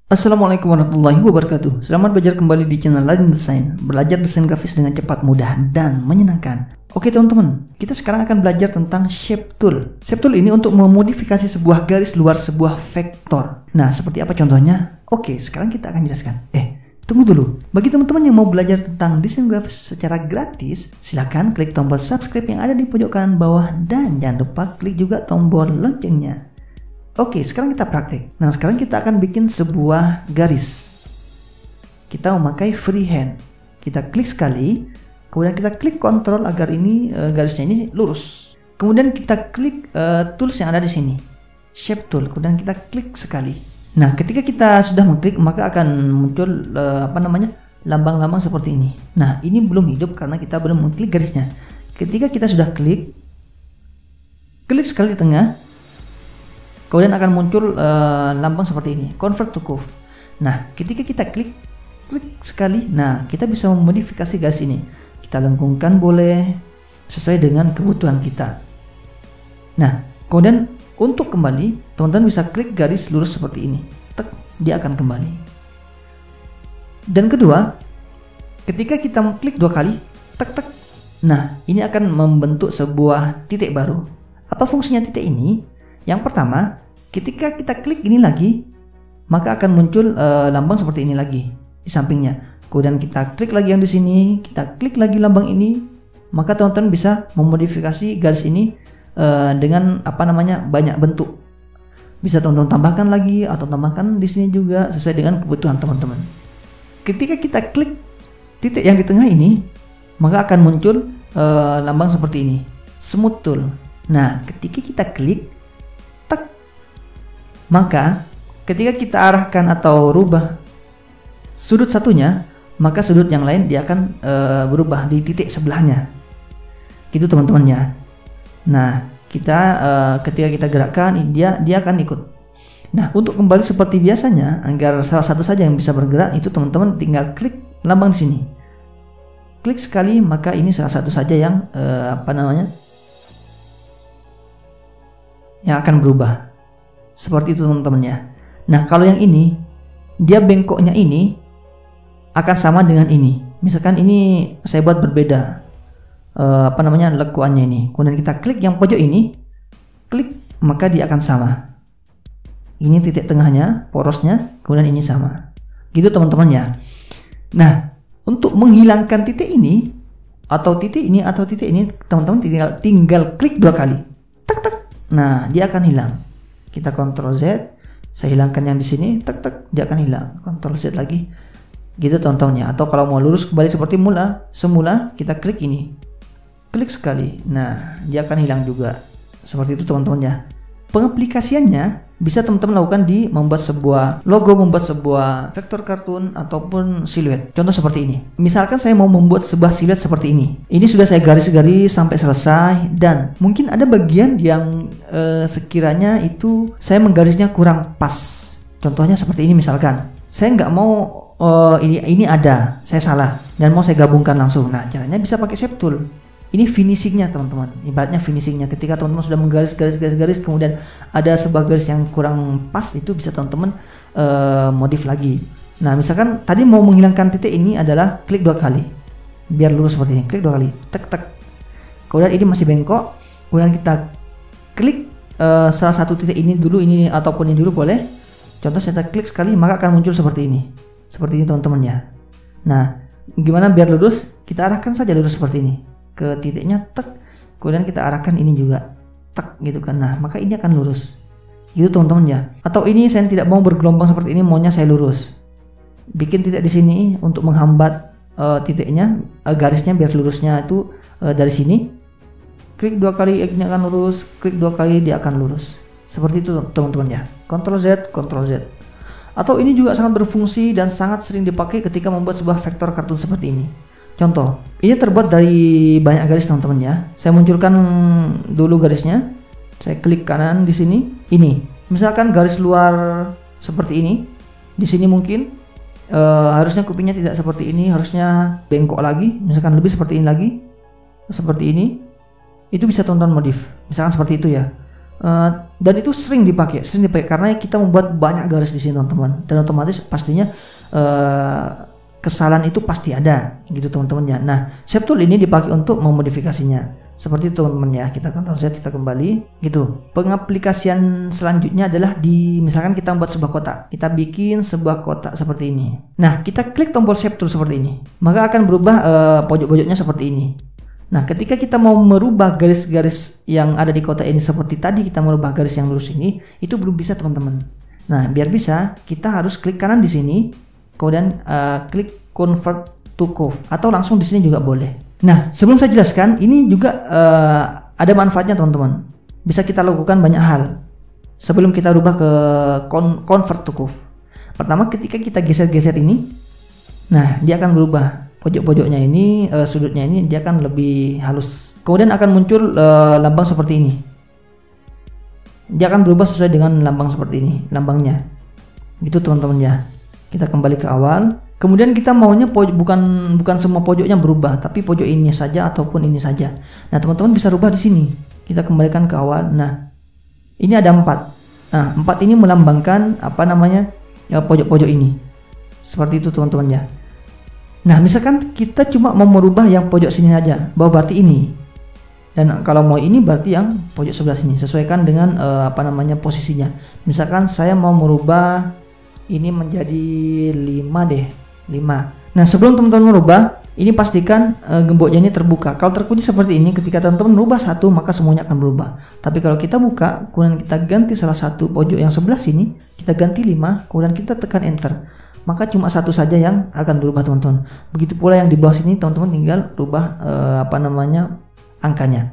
Assalamualaikum warahmatullahi wabarakatuh. Selamat belajar kembali di channel Ladin Desain. Belajar desain grafis dengan cepat, mudah, dan menyenangkan. Oke teman-teman, kita sekarang akan belajar tentang Shape Tool. Shape Tool ini untuk memodifikasi sebuah garis luar sebuah vektor. Nah, seperti apa contohnya? Oke, sekarang kita akan jelaskan. Tunggu dulu. Bagi teman-teman yang mau belajar tentang desain grafis secara gratis, silakan klik tombol subscribe yang ada di pojok kanan bawah dan jangan lupa klik juga tombol loncengnya. Oke, sekarang kita praktek. Nah, sekarang kita akan bikin sebuah garis. Kita memakai freehand. Kita klik sekali, kemudian kita klik Ctrl agar ini garisnya ini lurus. Kemudian kita klik tools yang ada di sini, Shape Tool. Kemudian kita klik sekali. Nah, ketika kita sudah mengklik, maka akan muncul lambang-lambang seperti ini. Nah, ini belum hidup karena kita belum mengklik garisnya. Ketika kita sudah klik sekali di tengah. Kemudian akan muncul lambang seperti ini, Convert to Curve. Nah, ketika kita klik sekali, nah kita bisa memodifikasi garis ini. Kita lengkungkan boleh sesuai dengan kebutuhan kita. Nah, kemudian untuk kembali, teman-teman bisa klik garis lurus seperti ini. Tek, dia akan kembali. Dan kedua, ketika kita klik dua kali, tek. Nah, ini akan membentuk sebuah titik baru. Apa fungsinya titik ini? Yang pertama, ketika kita klik ini lagi, maka akan muncul lambang seperti ini lagi di sampingnya. Kemudian kita klik lagi yang di sini, kita klik lagi lambang ini, maka teman-teman bisa memodifikasi garis ini dengan banyak bentuk. Bisa teman-teman tambahkan lagi atau tambahkan di sini juga sesuai dengan kebutuhan teman-teman. Ketika kita klik titik yang di tengah ini, maka akan muncul lambang seperti ini, Smooth Tool. Nah, ketika kita klik maka ketika kita arahkan atau rubah sudut satunya, maka sudut yang lain dia akan berubah di titik sebelahnya. Gitu teman-teman ya. Nah, kita ketika kita gerakkan dia akan ikut. Nah, untuk kembali seperti biasanya agar salah satu saja yang bisa bergerak, itu teman-teman tinggal klik lambang di sini. Klik sekali, maka ini salah satu saja yang yang akan berubah. Seperti itu teman-teman ya. Nah, kalau yang ini, dia bengkoknya ini akan sama dengan ini. Misalkan ini saya buat berbeda lekuannya ini. Kemudian kita klik yang pojok ini, klik, maka dia akan sama. Ini titik tengahnya, porosnya, kemudian ini sama. Gitu teman-teman ya. Nah, untuk menghilangkan titik ini atau titik ini, teman-teman tinggal klik dua kali. Tek. Nah, dia akan hilang. Kita Ctrl Z, saya hilangkan yang di sini, tek, dia akan hilang. Ctrl Z lagi, gitu teman-teman ya. Atau kalau mau lurus kembali seperti semula, kita klik ini, klik sekali, nah dia akan hilang juga. Seperti itu teman-teman ya. Pengaplikasiannya bisa teman-teman lakukan di membuat sebuah logo, membuat sebuah vektor kartun ataupun siluet. Contoh seperti ini. Misalkan saya mau membuat sebuah siluet seperti ini. Ini sudah saya garis-garis sampai selesai, dan mungkin ada bagian yang sekiranya itu saya menggarisnya kurang pas. Contohnya seperti ini misalkan. Saya nggak mau ini ada, saya salah dan mau saya gabungkan langsung. Nah, caranya bisa pakai Shape Tool. Ini finishingnya teman-teman, ibaratnya finishingnya. Ketika teman-teman sudah menggaris, kemudian ada sebuah garis yang kurang pas, itu bisa teman-teman modif lagi. Nah, misalkan tadi mau menghilangkan titik ini adalah klik dua kali, biar lurus seperti ini. Klik dua kali, tek. Kemudian ini masih bengkok, kemudian kita klik salah satu titik ini dulu, ini ataupun ini dulu boleh. Contoh saya klik sekali, maka akan muncul seperti ini teman-teman ya. Nah, gimana biar lurus? Kita arahkan saja lurus seperti ini ke titiknya, tek, kemudian kita arahkan ini juga, tek, gitu kan. Nah, maka ini akan lurus. Itu teman-teman ya. Atau ini saya tidak mau bergelombang seperti ini, maunya saya lurus. Bikin titik di sini untuk menghambat titiknya, garisnya biar lurusnya itu dari sini. Klik dua kali, ini akan lurus. Klik dua kali, dia akan lurus. Seperti itu teman-teman ya. Ctrl Z. Atau ini juga sangat berfungsi dan sangat sering dipakai ketika membuat sebuah vektor kartun seperti ini. Contoh, ini terbuat dari banyak garis teman-teman ya. Saya munculkan dulu garisnya. Saya klik kanan di sini. Ini, misalkan garis luar seperti ini. Di sini mungkin harusnya kupingnya tidak seperti ini, harusnya bengkok lagi. Misalkan lebih seperti ini lagi, seperti ini. Itu bisa teman-teman modif. Misalkan seperti itu ya. Dan itu sering dipakai karena kita membuat banyak garis di sini teman-teman, dan otomatis pastinya kesalahan itu pasti ada gitu teman-teman ya. Nah, shape tool ini dipakai untuk memodifikasinya. Seperti itu teman-teman ya. Kita kembali gitu. Pengaplikasian selanjutnya adalah misalkan kita membuat sebuah kotak. Kita bikin sebuah kotak seperti ini. Nah, kita klik tombol shape tool seperti ini. Maka akan berubah pojok-pojoknya seperti ini. Nah, ketika kita mau merubah garis-garis yang ada di kotak ini seperti tadi kita merubah garis yang lurus ini, itu belum bisa teman-teman. Nah, biar bisa, kita harus klik kanan di sini, kemudian klik convert to curve, atau langsung di sini juga boleh. Nah, sebelum saya jelaskan, ini juga ada manfaatnya teman-teman. Bisa kita lakukan banyak hal sebelum kita rubah ke convert to curve. Pertama, ketika kita geser-geser ini, nah dia akan berubah. Pojok-pojoknya ini, sudutnya ini dia akan lebih halus. Kemudian akan muncul lambang seperti ini. Dia akan berubah sesuai dengan lambang seperti ini, lambangnya. Gitu teman-teman ya. Kita kembali ke awal. Kemudian kita maunya bukan semua pojoknya berubah, tapi pojok ini saja ataupun ini saja. Nah, teman-teman bisa rubah di sini. Kita kembalikan ke awal. Nah, ini ada 4. Nah, 4 ini melambangkan pojok-pojok ini. Seperti itu teman-teman ya. Nah, misalkan kita cuma mau merubah yang pojok sini saja, bahwa berarti ini. Dan kalau mau ini berarti yang pojok sebelah sini. Sesuaikan dengan posisinya. Misalkan saya mau merubah ini menjadi 5 deh. 5. Nah, sebelum teman-teman merubah, ini pastikan gemboknya ini terbuka. Kalau terkunci seperti ini, ketika teman-teman merubah satu, maka semuanya akan berubah. Tapi kalau kita buka, kemudian kita ganti salah satu pojok yang sebelah sini, kita ganti 5, kemudian kita tekan enter, maka cuma satu saja yang akan berubah teman-teman. Begitu pula yang di bawah sini, teman-teman tinggal rubah angkanya.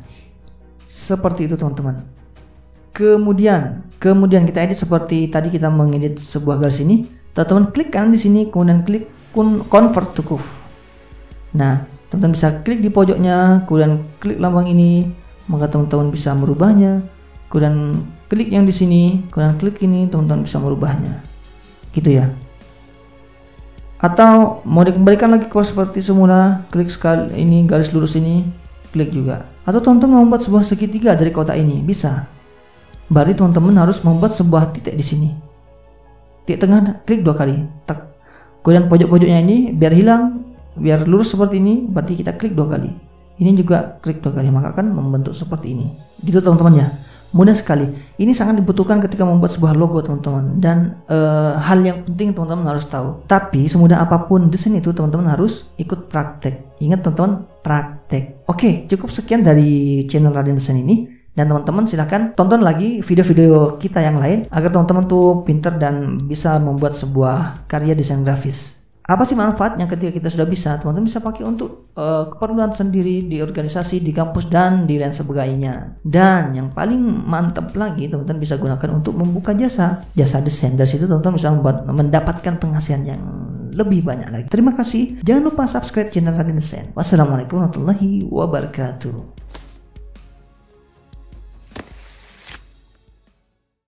Seperti itu teman-teman. Kemudian kita edit seperti tadi kita mengedit sebuah garis ini. Teman-teman klik kanan di sini, kemudian klik convert to curve. Nah, teman-teman bisa klik di pojoknya, kemudian klik lambang ini, maka teman-teman bisa merubahnya. Kemudian klik yang di sini, kemudian klik ini, teman-teman bisa merubahnya. Gitu ya. Atau mau dikembalikan lagi ke seperti semula, klik sekali ini garis lurus ini, klik juga. Atau teman-teman membuat sebuah segitiga dari kotak ini, bisa. Berarti teman-teman harus membuat sebuah titik di sini. Titik tengah, klik 2 kali. Tak. Kemudian pojok-pojoknya ini biar hilang, biar lurus seperti ini, berarti kita klik 2 kali. Ini juga klik 2 kali, maka akan membentuk seperti ini. Gitu teman-teman ya. Mudah sekali. Ini sangat dibutuhkan ketika membuat sebuah logo teman-teman. Dan hal yang penting teman-teman harus tahu. Tapi semudah apapun desain itu teman-teman harus ikut praktek. Ingat teman-teman, praktek. Oke, cukup sekian dari channel Raden Desain ini. Dan teman-teman silahkan tonton lagi video-video kita yang lain agar teman-teman tuh pinter dan bisa membuat sebuah karya desain grafis. Apa sih manfaatnya ketika kita sudah bisa? Teman-teman bisa pakai untuk keperluan sendiri di organisasi, di kampus, dan di lain sebagainya. Dan yang paling mantap lagi, teman-teman bisa gunakan untuk membuka jasa desain. Dari situ teman-teman bisa mendapatkan penghasilan yang lebih banyak lagi. Terima kasih. Jangan lupa subscribe channel Raden Desain. Wassalamualaikum warahmatullahi wabarakatuh.